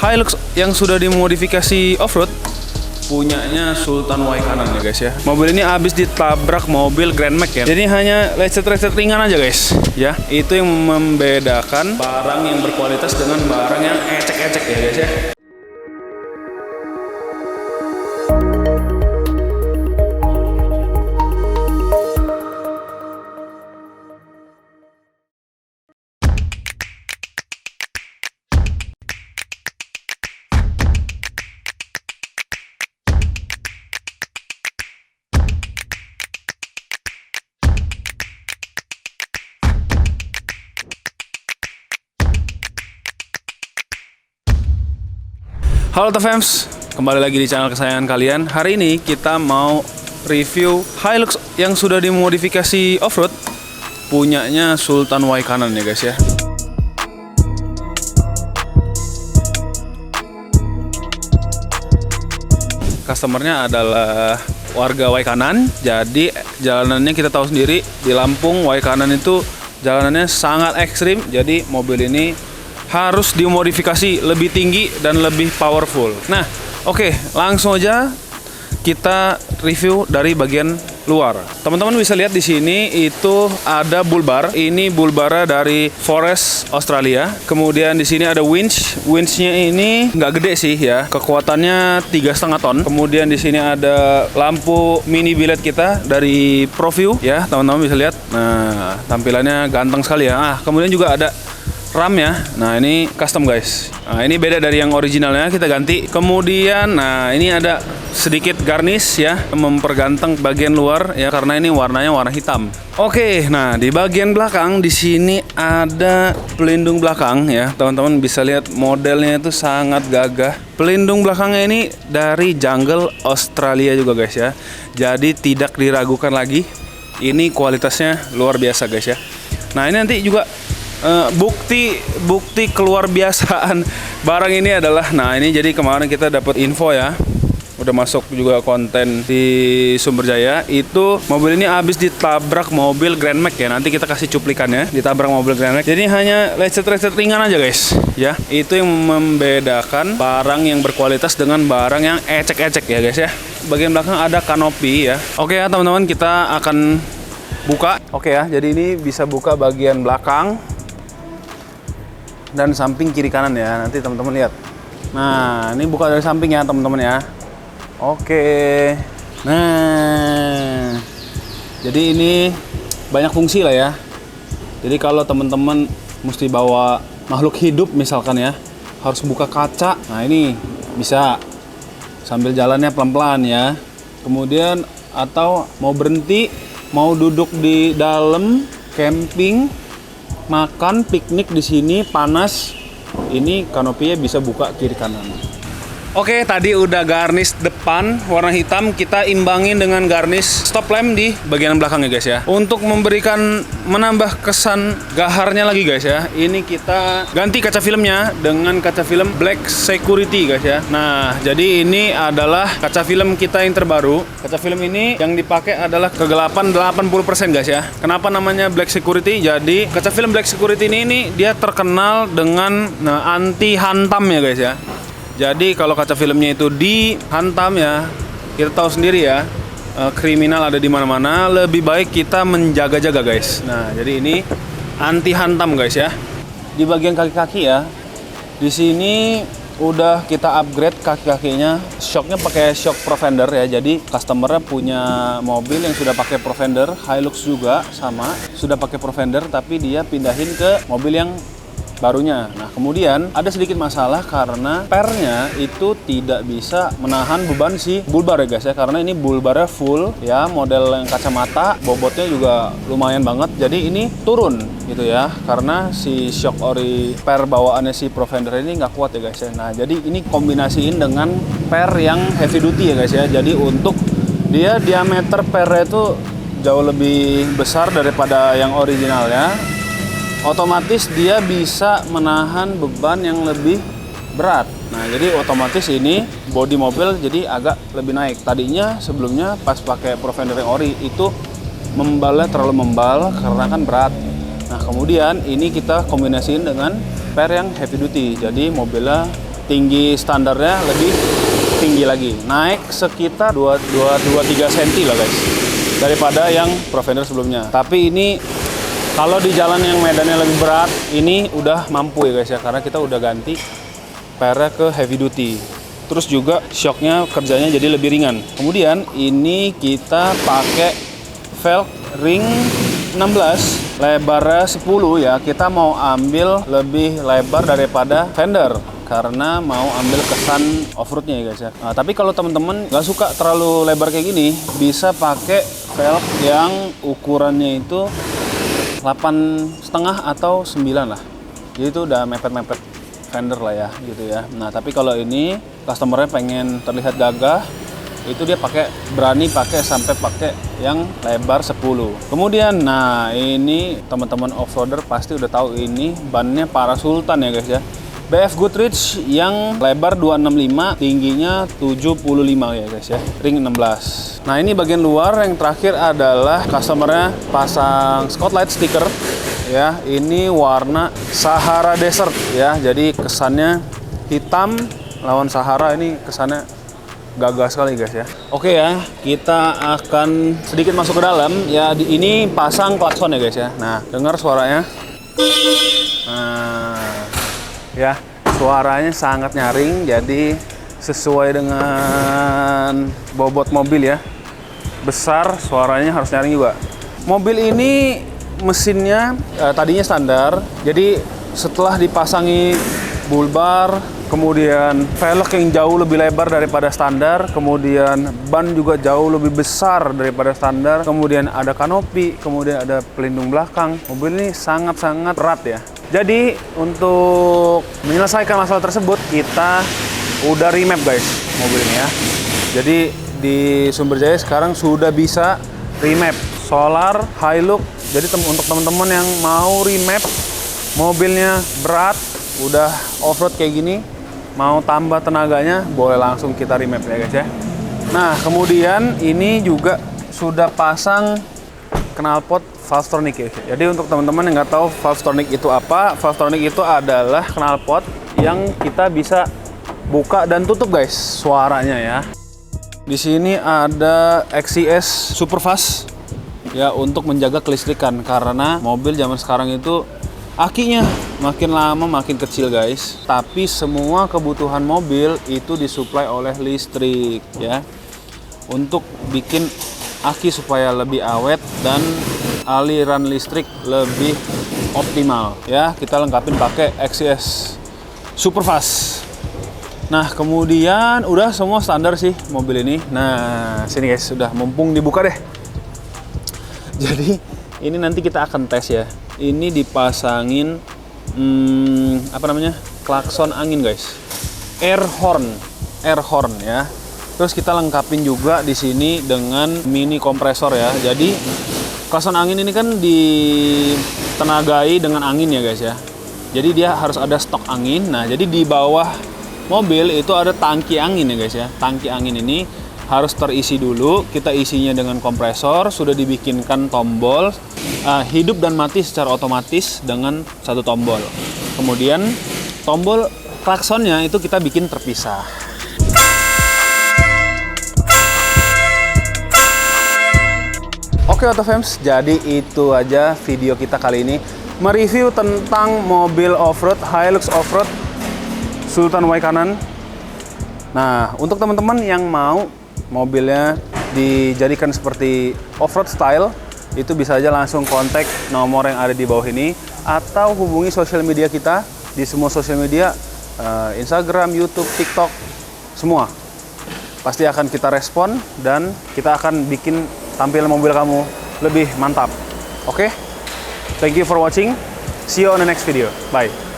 Hilux yang sudah dimodifikasi off-road, punyanya Sultan Waikanan ya guys ya. Mobil ini habis ditabrak mobil Grand Max ya. Jadi hanya lecet-lecet ringan aja guys ya. Itu yang membedakan barang yang berkualitas dengan barang yang ecek-ecek ya guys ya. Halo TFMs, kembali lagi di channel kesayangan kalian. Hari ini kita mau review Hilux yang sudah dimodifikasi off-road, punyanya Sultan Waikanan ya guys ya. Customernya adalah warga Waikanan, jadi jalanannya kita tahu sendiri di Lampung, Waikanan itu jalanannya sangat ekstrim. Jadi mobil ini harus dimodifikasi lebih tinggi dan lebih powerful. Nah, oke, langsung aja kita review dari bagian luar. Teman-teman bisa lihat di sini itu ada bull bar. Ini bull bar dari Forest Australia. Kemudian di sini ada winch. Winchnya ini nggak gede sih ya. Kekuatannya 3,5 ton. Kemudian di sini ada lampu mini biled kita dari ProView ya. Teman-teman bisa lihat. Nah, tampilannya ganteng sekali ya. Ah, kemudian juga ada RAM ya. Nah, ini custom guys. Nah, ini beda dari yang originalnya, kita ganti. Kemudian, nah ini ada sedikit garnish ya, memperganteng bagian luar ya, karena ini warnanya warna hitam. Oke, nah di bagian belakang di sini ada pelindung belakang ya. Teman-teman bisa lihat modelnya itu sangat gagah. Pelindung belakangnya ini dari Jungle Australia juga guys ya. Jadi tidak diragukan lagi. Ini kualitasnya luar biasa guys ya. Nah, ini nanti juga bukti keluar biasaan barang ini adalah, nah ini jadi kemarin kita dapat info ya, udah masuk juga konten di Sumber Jaya, itu mobil ini habis ditabrak mobil Grand Max ya. Nanti kita kasih cuplikannya, ditabrak mobil Grand Max. Jadi hanya lecet-lecet ringan aja guys ya. Itu yang membedakan barang yang berkualitas dengan barang yang ecek-ecek ya guys ya. Bagian belakang ada kanopi ya. Oke ya teman-teman, kita akan buka. Oke ya, jadi ini bisa buka bagian belakang dan samping kiri kanan ya. Nanti teman-teman lihat. Nah, ini buka dari samping ya teman-teman ya. Oke. Nah, jadi ini banyak fungsi lah ya. Jadi kalau teman-teman mesti bawa makhluk hidup misalkan ya, harus buka kaca. Nah, ini bisa sambil jalannya pelan-pelan ya. Kemudian atau mau berhenti, mau duduk di dalam camping, makan, piknik di sini panas, ini kanopinya bisa buka kiri kanan. Oke, tadi udah garnish depan warna hitam, kita imbangin dengan garnish stop lamp di bagian belakang ya guys ya. Untuk menambah kesan gaharnya lagi guys ya, ini kita ganti kaca filmnya dengan kaca film Black Security guys ya. Nah, jadi ini adalah kaca film kita yang terbaru. Kaca film ini yang dipakai adalah kegelapan 80% guys ya. Kenapa namanya Black Security? Jadi kaca film Black Security ini dia terkenal dengan anti hantam ya guys ya. Jadi kalau kaca filmnya itu dihantam ya, kita tahu sendiri ya, kriminal ada di mana-mana. Lebih baik kita menjaga-jaga guys. Nah, jadi ini anti hantam guys ya. Di bagian kaki-kaki ya, di sini udah kita upgrade kaki-kakinya. Shocknya pakai shock Profender ya. Jadi customernya punya mobil yang sudah pakai Profender, Hilux juga sama, sudah pakai Profender, tapi dia pindahin ke mobil yang barunya. Nah, kemudian ada sedikit masalah karena pernya itu tidak bisa menahan beban si bull bar ya guys ya, karena ini bull barnya full ya, model yang kacamata, bobotnya juga lumayan banget. Jadi ini turun gitu ya, karena si shock ori per bawaannya si Profender ini nggak kuat ya guys ya. Nah, jadi ini kombinasiin dengan per yang heavy duty ya guys ya. Jadi untuk dia diameter pernya itu jauh lebih besar daripada yang original ya. Otomatis dia bisa menahan beban yang lebih berat. Nah, jadi otomatis ini bodi mobil jadi agak lebih naik. Tadinya sebelumnya pas pakai Profender yang ori itu membalnya terlalu membal karena kan berat. Nah, kemudian ini kita kombinasiin dengan per yang heavy duty. Jadi mobilnya tinggi standarnya lebih tinggi lagi, naik sekitar 2-3 cm lah guys daripada yang Provender sebelumnya. Tapi ini kalau di jalan yang medannya lebih berat, ini udah mampu ya guys ya, karena kita udah ganti pernya ke heavy duty. Terus juga shocknya kerjanya jadi lebih ringan. Kemudian ini kita pakai velg ring 16, lebarnya 10 ya. Kita mau ambil lebih lebar daripada fender karena mau ambil kesan off-roadnya ya guys ya. Nah, tapi kalau teman-teman nggak suka terlalu lebar kayak gini, bisa pakai velg yang ukurannya itu 8,5 atau 9 lah. Jadi itu udah mepet-mepet fender lah ya gitu ya. Nah, tapi kalau ini customernya pengen terlihat gagah, itu dia berani pakai sampai pakai yang lebar 10. Kemudian nah ini teman-teman off-roader pasti udah tahu ini bannya Para Sultan ya guys ya. BF Goodrich yang lebar 265, tingginya 75 ya guys ya, ring 16. Nah ini bagian luar, yang terakhir adalah customernya pasang spotlight stiker ya. Ini warna Sahara Desert ya, jadi kesannya hitam lawan Sahara, ini kesannya gagah sekali guys ya. Oke ya, kita akan sedikit masuk ke dalam ya. Ini pasang klakson ya guys ya. Nah dengar suaranya. Nah ya, suaranya sangat nyaring, jadi sesuai dengan bobot mobil ya. Besar, suaranya harus nyaring juga. Mobil ini mesinnya tadinya standar, jadi setelah dipasangi bull bar, kemudian velg yang jauh lebih lebar daripada standar, kemudian ban juga jauh lebih besar daripada standar, kemudian ada kanopi, kemudian ada pelindung belakang. Mobil ini sangat-sangat berat ya. Jadi untuk menyelesaikan masalah tersebut, kita udah remap guys mobil ini ya. Jadi di Sumberjaya sekarang sudah bisa remap solar high look. Jadi untuk teman-teman yang mau remap mobilnya berat, udah off-road kayak gini, mau tambah tenaganya, boleh langsung kita remap ya guys ya. Nah kemudian ini juga sudah pasang knalpot Valvetronic ya. Jadi untuk teman-teman yang nggak tahu Valvetronic itu apa, Valvetronic itu adalah knalpot yang kita bisa buka dan tutup guys, suaranya ya. Di sini ada XCS Superfast ya, untuk menjaga kelistrikan, karena mobil zaman sekarang itu akinya makin lama makin kecil guys. Tapi semua kebutuhan mobil itu disuplai oleh listrik ya, untuk bikin aki supaya lebih awet dan aliran listrik lebih optimal ya. Kita lengkapin pakai XCS Superfast. Nah kemudian udah semua standar sih mobil ini. Nah sini guys, sudah mumpung dibuka deh. Jadi ini nanti kita akan tes ya. Ini dipasangin apa namanya, klakson angin guys, air horn ya. Terus kita lengkapin juga di sini dengan mini kompresor ya. Jadi klakson angin ini kan ditenagai dengan angin ya guys ya. Jadi dia harus ada stok angin. Nah jadi di bawah mobil itu ada tangki angin ya guys ya. Tangki angin ini harus terisi dulu. Kita isinya dengan kompresor. Sudah dibikinkan tombol hidup dan mati secara otomatis dengan satu tombol. Kemudian tombol klaksonnya itu kita bikin terpisah. Oke Autofams, jadi itu aja video kita kali ini, mereview tentang mobil off-road Hilux off-road Sultan Y kanan. Nah untuk teman-teman yang mau mobilnya dijadikan seperti off-road style, itu bisa aja langsung kontak nomor yang ada di bawah ini, atau hubungi sosial media kita di semua sosial media, Instagram, YouTube, TikTok, semua pasti akan kita respon dan kita akan bikin tampilan mobil kamu lebih mantap. Oke? Thank you for watching. See you on the next video. Bye.